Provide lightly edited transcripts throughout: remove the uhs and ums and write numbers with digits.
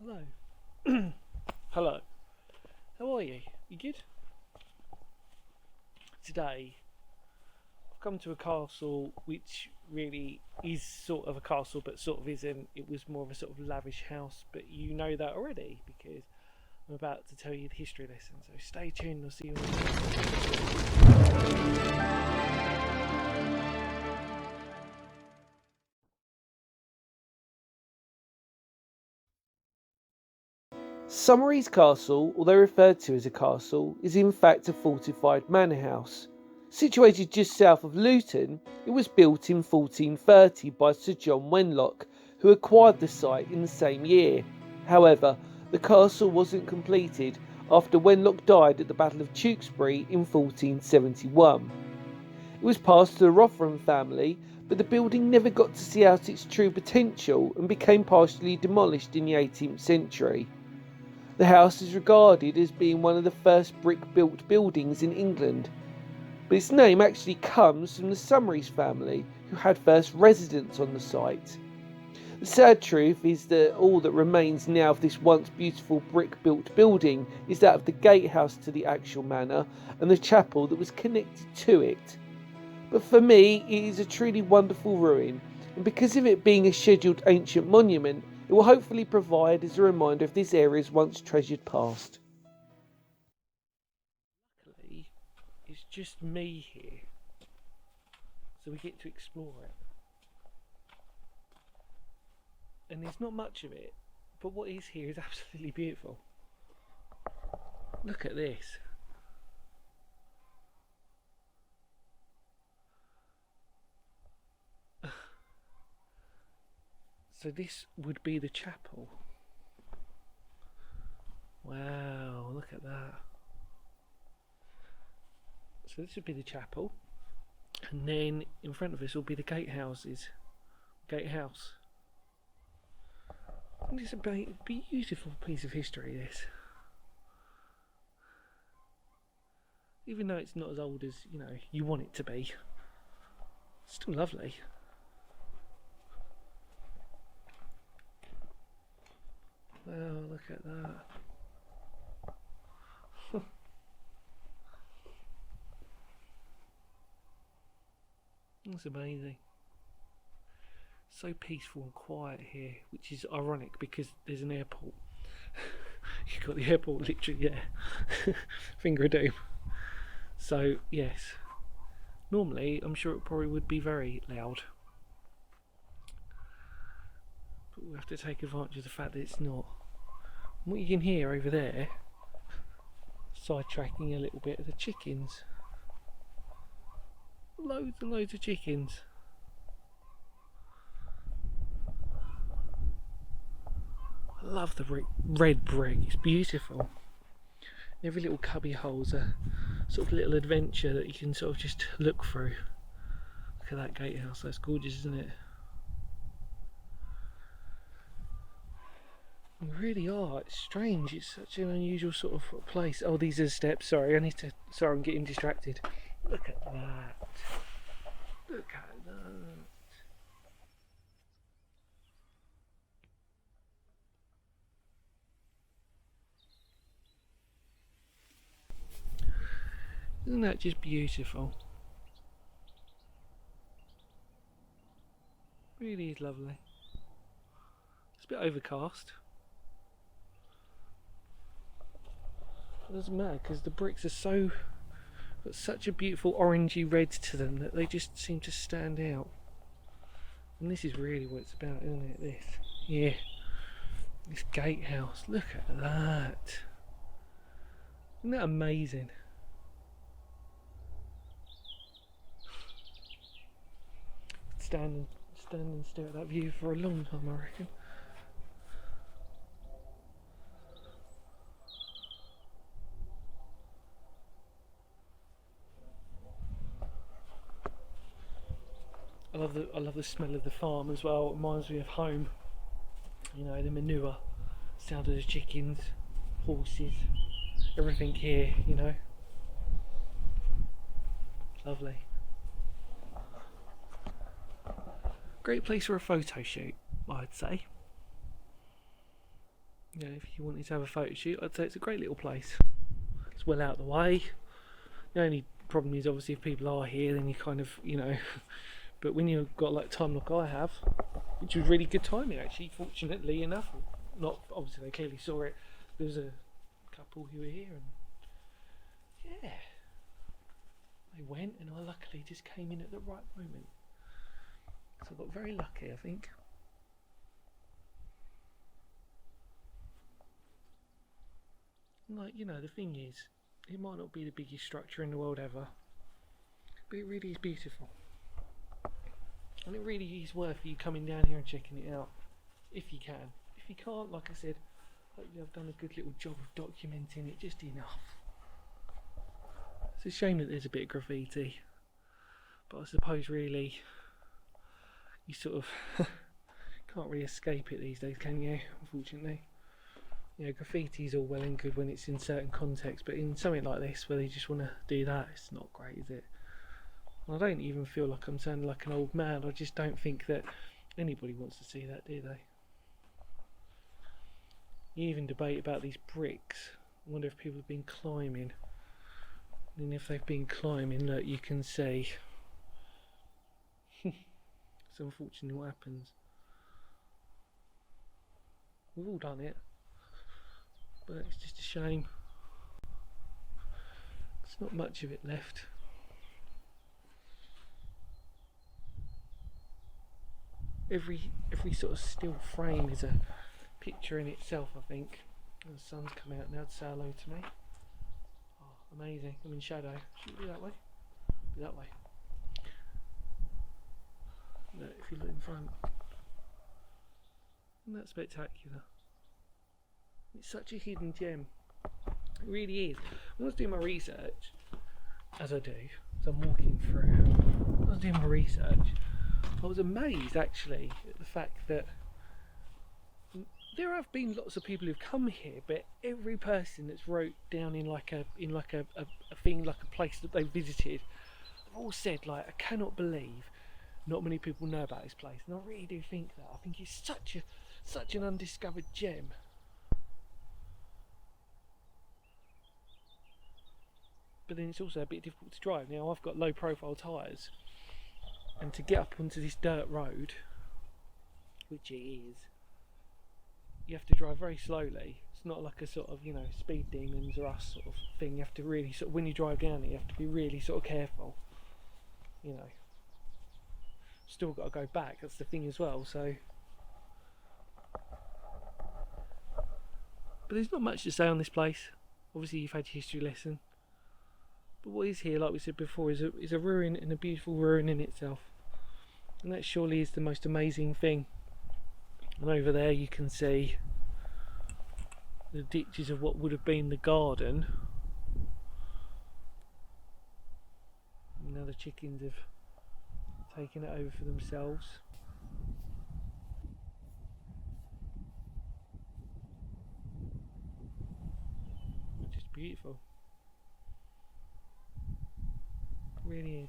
Hello. Hello. How are you? You good? Today, I've come to a castle which really is sort of a castle but sort of isn't. It was more of a sort of lavish house, but you know that already because I'm about to tell you the history lesson. So stay tuned, I'll see you all. Someries Castle, although referred to as a castle, is in fact a fortified manor house. Situated just south of Luton, it was built in 1430 by Sir John Wenlock, who acquired the site in the same year. However, the castle wasn't completed after Wenlock died at the Battle of Tewkesbury in 1471. It was passed to the Rotherham family, but the building never got to see out its true potential and became partially demolished in the 18th century. The house is regarded as being one of the first brick-built buildings in England, but its name actually comes from the Someries family, who had first residence on the site. The sad truth is that all that remains now of this once beautiful brick-built building is that of the gatehouse to the actual manor and the chapel that was connected to it. But for me, it is a truly wonderful ruin, and because of it being a scheduled ancient monument, it will hopefully provide as a reminder of this area's once treasured past. Luckily, it's just me here, so we get to explore it. And there's not much of it, but what is here is absolutely beautiful. Look at this. So this would be the chapel. Wow, look at that. So this would be the chapel, and then in front of us will be the gatehouse. And it's a beautiful piece of history, this. Even though it's not as old as, you want it to be. It's still lovely. Wow, look at that. That's amazing. So peaceful and quiet here, which is ironic because there's an airport. You've got the airport literally there. Finger of doom. So, yes. Normally, I'm sure it probably would be very loud. But we'll have to take advantage of the fact that it's not. And what you can hear over there, sidetracking a little bit, are the chickens. Loads and loads of chickens. I love the red brick, it's beautiful. Every little cubby hole's a sort of little adventure that you can sort of just look through. Look at that gatehouse, that's gorgeous, isn't it? We really are, it's strange, it's such an unusual sort of place. Oh, these are the steps, sorry, I'm getting distracted. Look at that. Look at that. Isn't that just beautiful? Really is lovely. It's a bit overcast. It doesn't matter because the bricks are got such a beautiful orangey red to them that they just seem to stand out. And this is really what it's about, isn't it? This. Yeah. This gatehouse. Look at that. Isn't that amazing? Stand and stare at that view for a long time, I reckon. I love the smell of the farm as well. It reminds me of home. You know, the manure, sound of the chickens, horses, everything here, you know. Lovely. Great place for a photo shoot, I'd say. if you wanted to have a photo shoot, I'd say it's a great little place. It's well out of the way. The only problem is obviously if people are here, then you kind of, but when you've got like time like I have, which was really good timing actually, fortunately enough, not obviously they clearly saw it, there was a couple who were here and yeah, they went and I luckily just came in at the right moment, so I got very lucky I think. Like, the thing is, it might not be the biggest structure in the world ever, but it really is beautiful. And it really is worth you coming down here and checking it out, if you can. If you can't, like I said, hopefully I've done a good little job of documenting it just enough. It's a shame that there's a bit of graffiti, but I suppose really, you sort of can't really escape it these days, can you, unfortunately? Graffiti's all well and good when it's in certain contexts, but in something like this where they just want to do that, it's not great, is it? And I don't even feel like I'm sounding like an old man. I just don't think that anybody wants to see that, do they? You even debate about these bricks. I wonder if people have been climbing. And if they've been climbing, look, you can see. It's unfortunately what happens. We've all done it. But it's just a shame. There's not much of it left. Every sort of still frame is a picture in itself, I think. And the sun's come out now to say hello to me. Oh, amazing. I'm in shadow. Should we be that way? Be that way. Look, if you look in front. Isn't that spectacular? It's such a hidden gem. It really is. When I was doing my research, as I do, as I'm walking through, when I was doing my research, I was amazed actually at the fact that there have been lots of people who've come here, but every person that's wrote down in like a thing, like a place that they visited, have all said like, I cannot believe not many people know about this place. And I really do think that. I think it's such an undiscovered gem. But then it's also a bit difficult to drive. Now I've got low profile tyres, and to get up onto this dirt road, which it is, you have to drive very slowly. It's not like a sort of, speed demons or us sort of thing. You have to really when you drive down it, you have to be really sort of careful. Still got to go back, that's the thing as well, so. But there's not much to say on this place. Obviously you've had your history lesson. But what is here, like we said before, is a ruin, and a beautiful ruin in itself. And that surely is the most amazing thing. And over there you can see the ditches of what would have been the garden. And now the chickens have taken it over for themselves. Just beautiful. It really is.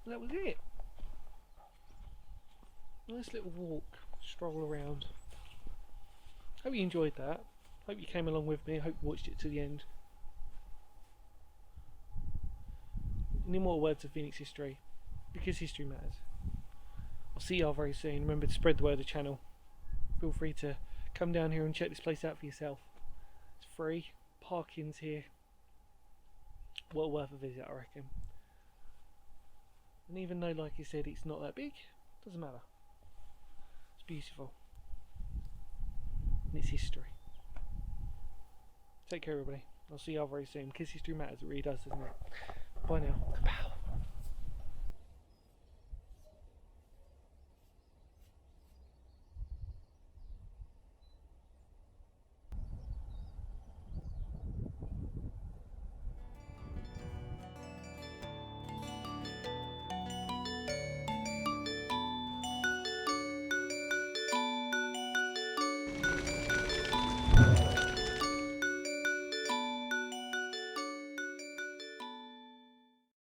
That was it. Nice little walk, stroll around. Hope you enjoyed that. Hope you came along with me. Hope you watched it to the end. Any more words of Phoenix history, because history matters. I'll see y'all very soon. Remember to spread the word of the channel. Feel free to come down here and check this place out for yourself. It's free. Parking's here. Well worth a visit, I reckon. And even though, like I said, it's not that big, doesn't matter. It's beautiful. And it's history. Take Take care, everybody. I'll see y'all very soon. Kisses through matters. It really does, doesn't it? Bye now. Kapow.